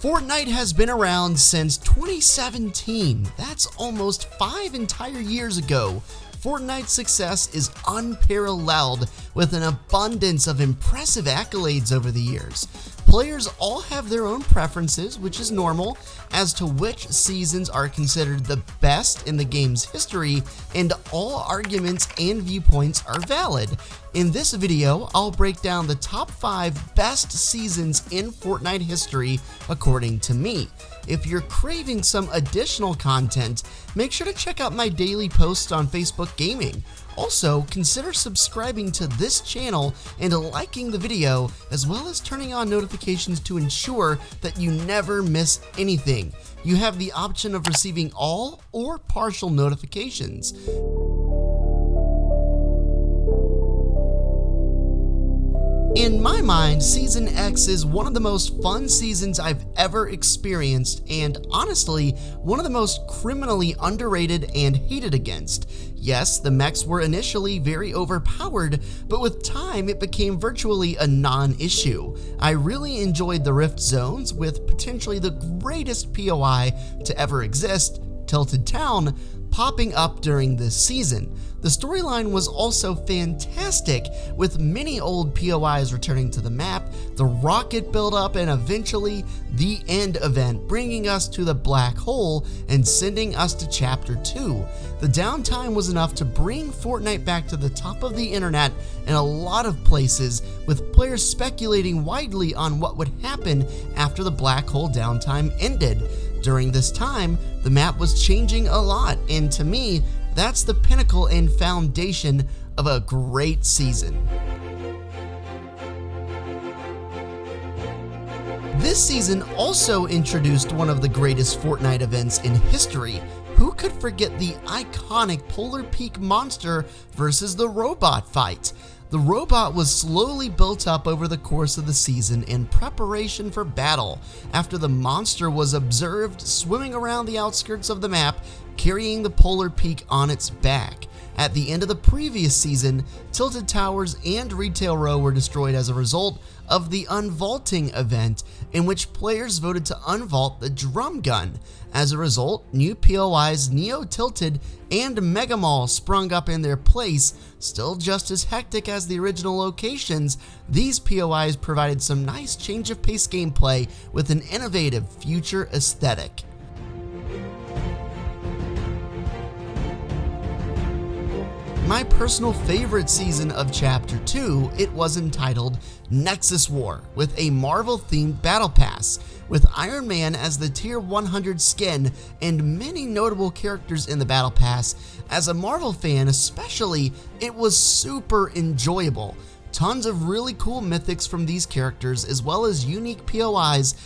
Fortnite has been around since 2017. That's almost 5 entire years ago. Fortnite's success is unparalleled, with an abundance of impressive accolades over the years. Players all have their own preferences, which is normal, as to which seasons are considered the best in the game's history, and all arguments and viewpoints are valid. In this video, I'll break down the top 5 best seasons in Fortnite history according to me. If you're craving some additional content, make sure to check out my daily posts on Facebook Gaming. Also, consider subscribing to this channel and liking the video, as well as turning on notifications to ensure that you never miss anything. You have the option of receiving all or partial notifications. In my mind, Season X is one of the most fun seasons I've ever experienced, and honestly, one of the most criminally underrated and hated against. Yes, the mechs were initially very overpowered, but with time it became virtually a non-issue. I really enjoyed the Rift Zones, with potentially the greatest POI to ever exist, Tilted Town, popping up during this season. The storyline was also fantastic, with many old POIs returning to the map, the rocket buildup, and eventually the end event, bringing us to the black hole and sending us to Chapter 2. The downtime was enough to bring Fortnite back to the top of the internet in a lot of places, with players speculating widely on what would happen after the black hole downtime ended. During this time, the map was changing a lot, and to me, that's the pinnacle and foundation of a great season. This season also introduced one of the greatest Fortnite events in history. Who could forget the iconic Polar Peak monster versus the robot fight? The robot was slowly built up over the course of the season in preparation for battle, after the monster was observed swimming around the outskirts of the map, carrying the Polar Peak on its back. At the end of the previous season, Tilted Towers and Retail Row were destroyed as a result of the unvaulting event, in which players voted to unvault the drum gun. As a result, new POIs Neo Tilted and Mega Mall sprung up in their place. Still just as hectic as the original locations, these POIs provided some nice change of pace gameplay with an innovative future aesthetic. My personal favorite season of Chapter 2, it was entitled Nexus War, with a Marvel-themed battle pass, with Iron Man as the Tier 100 skin and many notable characters in the battle pass. As a Marvel fan especially, it was super enjoyable. Tons of really cool mythics from these characters, as well as unique POIs,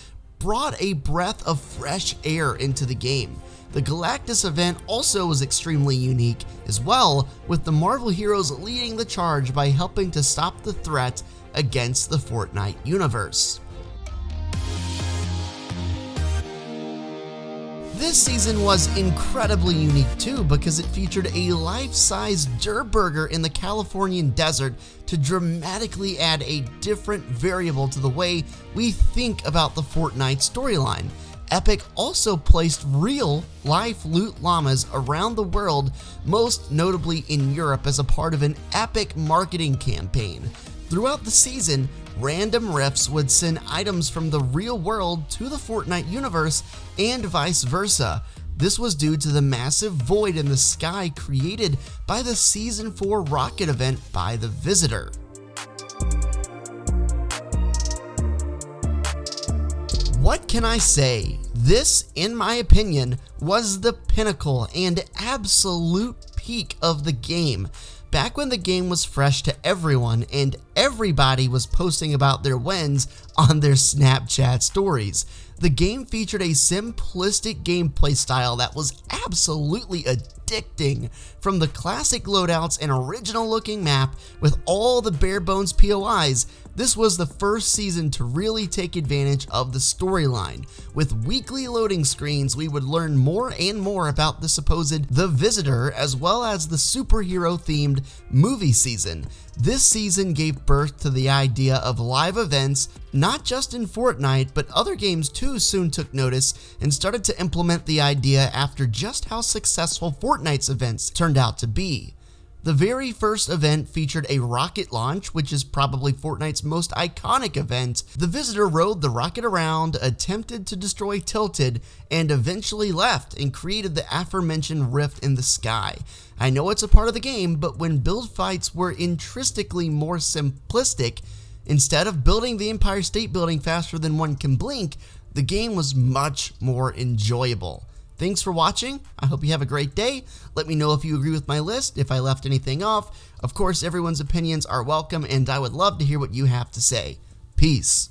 brought a breath of fresh air into the game. The Galactus event also was extremely unique as well, with the Marvel heroes leading the charge by helping to stop the threat against the Fortnite universe. This season was incredibly unique too, because it featured a life-size Durr Burger in the Californian desert to dramatically add a different variable to the way we think about the Fortnite storyline. Epic also placed real-life loot llamas around the world, most notably in Europe, as a part of an epic marketing campaign. Throughout the season, random rifts would send items from the real world to the Fortnite universe and vice versa. This was due to the massive void in the sky created by the Season 4 rocket event by the Visitor. What can I say? This, in my opinion, was the pinnacle and absolute peak of the game. Back when the game was fresh to everyone and everybody was posting about their wins on their Snapchat stories. The game featured a simplistic gameplay style that was absolutely addicting. From the classic loadouts and original looking map with all the bare bones POIs, This was the first season to really take advantage of the storyline. With weekly loading screens, we would learn more and more about the supposed The Visitor, as well as the superhero-themed movie season. This season gave birth to the idea of live events, not just in Fortnite, but other games too soon took notice and started to implement the idea after just how successful Fortnite's events turned out to be. The very first event featured a rocket launch, which is probably Fortnite's most iconic event. The Visitor rode the rocket around, attempted to destroy Tilted, and eventually left and created the aforementioned rift in the sky. I know it's a part of the game, but when build fights were intrinsically more simplistic, instead of building the Empire State Building faster than one can blink, the game was much more enjoyable. Thanks for watching. I hope you have a great day. Let me know if you agree with my list, if I left anything off. Of course, everyone's opinions are welcome, and I would love to hear what you have to say. Peace.